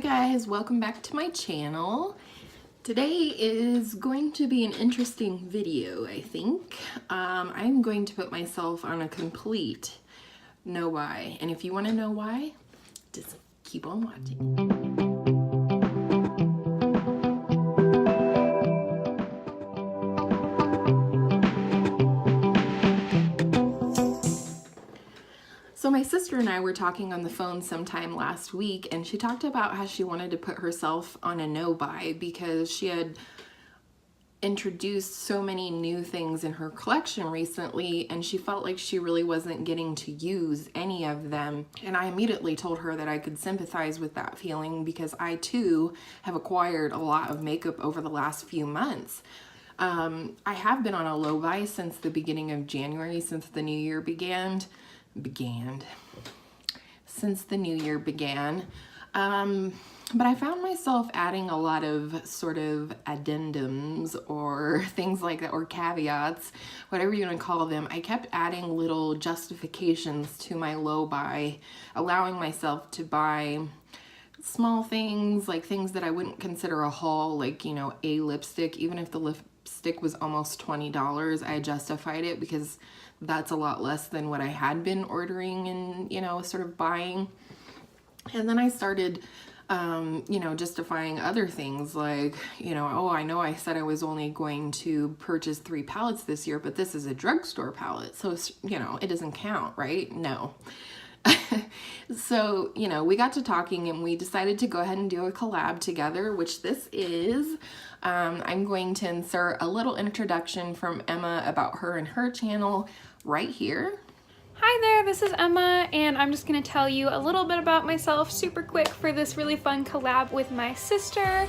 guys, welcome back to my channel. Today is going to be an interesting video, I think. I'm going to put myself on a complete no buy, and if you want to know why, just keep on watching. So my sister and I were talking on the phone sometime last week, and she talked about how she wanted to put herself on a no-buy because she had introduced so many new things in her collection recently, and she felt like she really wasn't getting to use any of them. And I immediately told her that I could sympathize with that feeling because I too have acquired a lot of makeup over the last few months. I have been on a low buy since the beginning of January, since the new year began. But I found myself adding a lot of sort of addendums or things like that, or caveats, whatever you want to call them. I kept adding little justifications to my low buy, allowing myself to buy small things, like things that I wouldn't consider a haul, like, you know, a lipstick. Even if the lipstick was almost $20, I justified it because that's a lot less than what I had been ordering and, you know, sort of buying. And then I started, you know, justifying other things like, you know, oh, I know I said I was only going to purchase 3 palettes this year, but this is a drugstore palette, so, you know, it doesn't count, right? No. So, you know, we got to talking and we decided to go ahead and do a collab together, which this is. I'm going to insert a little introduction from Emma about her and her channel right here. Hi there, this is Emma, and I'm just going to tell you a little bit about myself super quick for this really fun collab with my sister.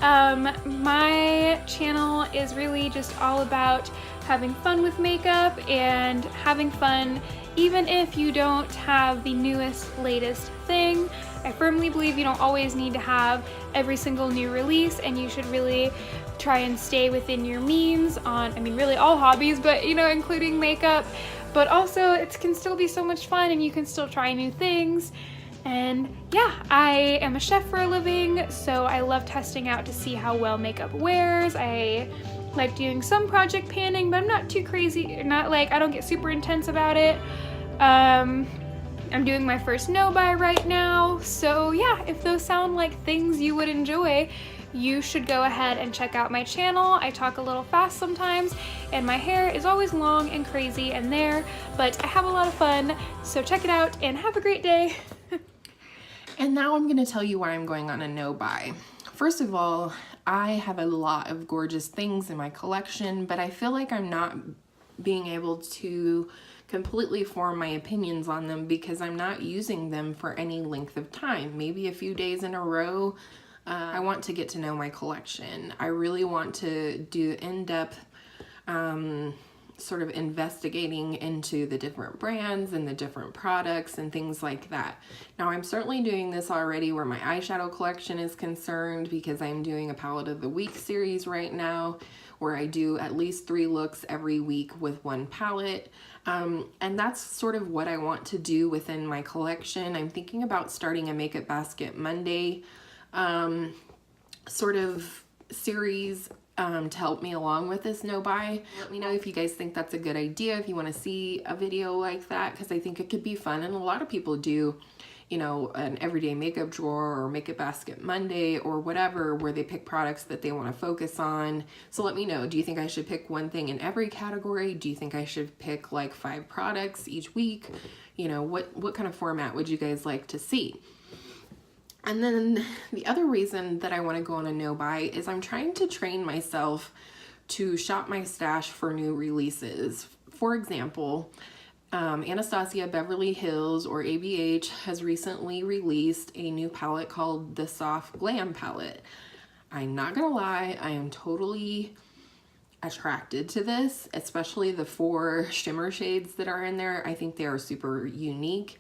My channel is really just all about having fun with makeup and having fun even if you don't have the newest, latest thing. I firmly believe you don't always need to have every single new release, and you should really try and stay within your means on, I mean, really all hobbies, but, you know, including makeup. But also, it can still be so much fun and you can still try new things. And yeah, I am a chef for a living, so I love testing out to see how well makeup wears. I like doing some project panning, but I'm not too crazy, not like, I don't get super intense about it. I'm doing my first no-buy right now, so yeah, if those sound like things you would enjoy, you should go ahead and check out my channel. I talk a little fast sometimes, and my hair is always long and crazy in there, but I have a lot of fun, so check it out and have a great day. And now I'm going to tell you why I'm going on a no-buy. First of all, I have a lot of gorgeous things in my collection, but I feel like I'm not being able to completely form my opinions on them because I'm not using them for any length of time, maybe a few days in a row. I want to get to know my collection. I really want to do in-depth sort of investigating into the different brands and the different products and things like that. Now, I'm certainly doing this already where my eyeshadow collection is concerned because I'm doing a palette of the week series right now where I do at least 3 looks every week with 1 palette. And that's sort of what I want to do within my collection. I'm thinking about starting a Makeup Basket Monday sort of series to help me along with this no-buy. Let me know if you guys think that's a good idea, if you want to see a video like that, because I think it could be fun, and a lot of people do, you know, an everyday makeup drawer or Makeup Basket Monday or whatever, where they pick products that they want to focus on. So let me know, do you think I should pick one thing in every category? Do you think I should pick like 5 products each week? You know, what kind of format would you guys like to see? And then the other reason that I want to go on a no-buy is I'm trying to train myself to shop my stash for new releases. For example, Anastasia Beverly Hills, or ABH, has recently released a new palette called the Soft Glam palette. I'm not gonna lie, I am totally attracted to this, especially the 4 shimmer shades that are in there. I think they are super unique.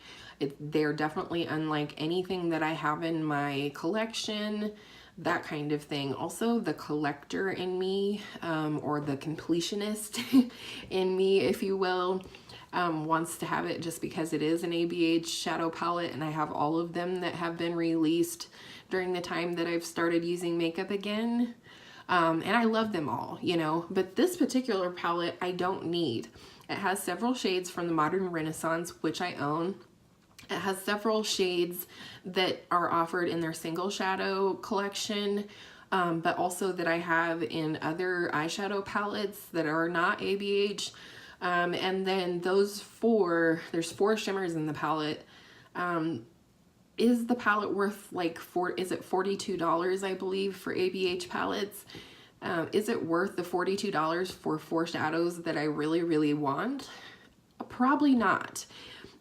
They're definitely unlike anything that I have in my collection, that kind of thing. Also, the collector in me, or the completionist in me, if you will, wants to have it just because it is an ABH shadow palette and I have all of them that have been released. during the time that I've started using makeup again. And I love them all, you know, but this particular palette I don't need. It has several shades from the Modern Renaissance, which I own. It has several shades that are offered in their single shadow collection, but also that I have in other eyeshadow palettes that are not ABH. And then there's 4 shimmers in the palette. Is the palette worth like is it $42, I believe, for ABH palettes? Is it worth the $42 for 4 shadows that I really, really want? Probably not.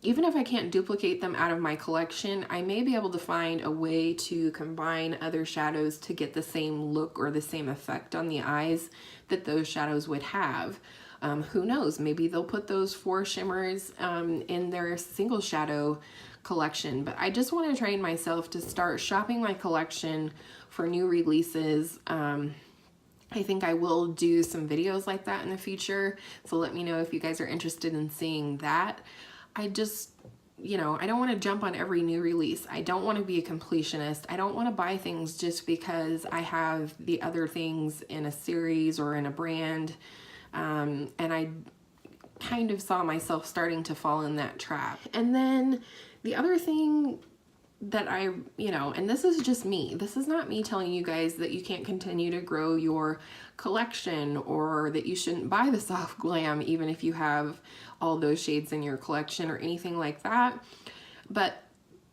Even if I can't duplicate them out of my collection, I may be able to find a way to combine other shadows to get the same look or the same effect on the eyes that those shadows would have. Who knows? Maybe they'll put those 4 shimmers in their single shadow collection. But I just want to train myself to start shopping my collection for new releases. I think I will do some videos like that in the future, so let me know if you guys are interested in seeing that. I just, you know, I don't want to jump on every new release. I don't want to be a completionist. I don't want to buy things just because I have the other things in a series or in a brand, and I kind of saw myself starting to fall in that trap. And then the other thing that you know, and this is just me. This is not me telling you guys that you can't continue to grow your collection or that you shouldn't buy the soft glam even if you have all those shades in your collection or anything like that. But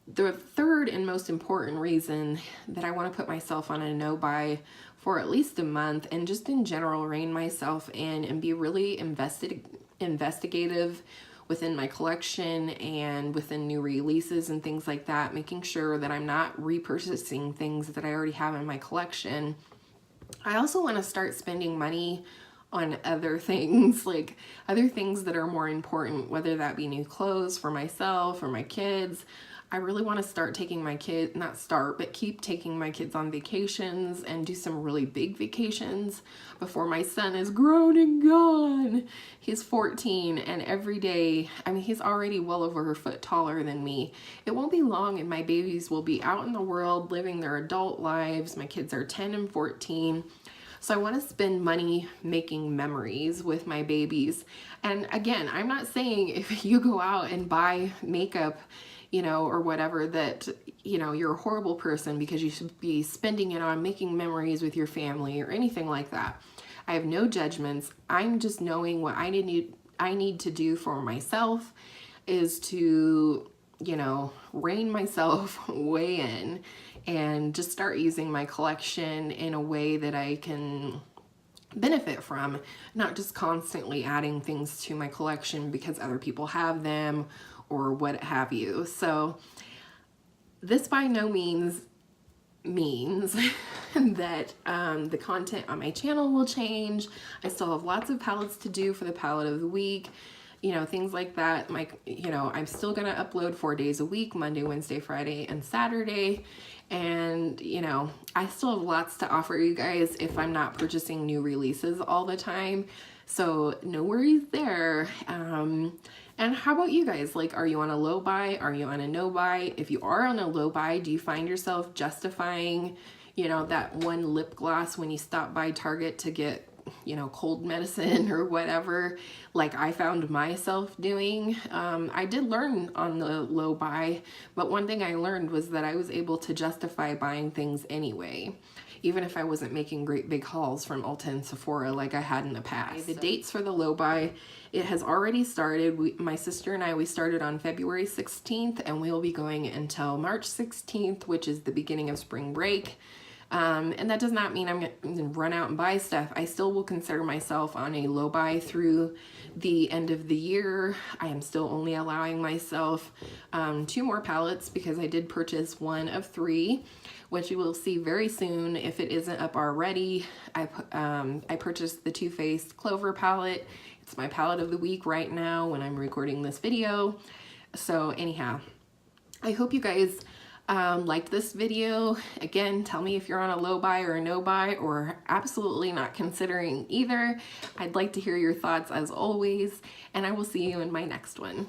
the third and most important reason that I want to put myself on a no buy for at least a month and just in general rein myself in and be really investigative within my collection and within new releases and things like that, making sure that I'm not repurchasing things that I already have in my collection. I also want to start spending money on other things, like other things that are more important, whether that be new clothes for myself or my kids. I really want to start taking my kids, not start, but keep taking my kids on vacations and do some really big vacations before my son is grown and gone. He's 14 and every day, I mean, he's already well over a foot taller than me. It won't be long and my babies will be out in the world living their adult lives. My kids are 10 and 14. So I want to spend money making memories with my babies. And again, I'm not saying if you go out and buy makeup, you know, or whatever, that, you know, you're a horrible person because you should be spending it on making memories with your family or anything like that. I have no judgments. I'm just knowing what I need to do for myself is to, you know, rein myself way in and just start using my collection in a way that I can benefit from, not just constantly adding things to my collection because other people have them or what have you. So this by no means means that the content on my channel will change. I still have lots of palettes to do for the palette of the week, you know, things like that. You know, I'm still gonna upload 4 days a week, Monday, Wednesday, Friday, and Saturday. And, you know, I still have lots to offer you guys if I'm not purchasing new releases all the time. So no worries there. And how about you guys? Like, are you on a low buy? Are you on a no buy? If you are on a low buy, do you find yourself justifying, you know, that one lip gloss when you stop by Target to get, you know, cold medicine or whatever, like I found myself doing? I did learn on the low buy, but one thing I learned was that I was able to justify buying things anyway, even if I wasn't making great big hauls from Ulta and Sephora like I had in the past. The dates for the low buy, it has already started. My sister and I, we started on February 16th and we'll be going until March 16th, which is the beginning of spring break. And that does not mean I'm gonna run out and buy stuff. I still will consider myself on a low buy through the end of the year. I am still only allowing myself 2 more palettes because I did purchase 1 of 3, which you will see very soon if it isn't up already. I purchased the Too Faced Clover palette. It's my palette of the week right now when I'm recording this video. So anyhow, I hope you guys liked this video. Again, tell me if you're on a low buy or a no buy or absolutely not considering either. I'd like to hear your thoughts as always, and I will see you in my next one.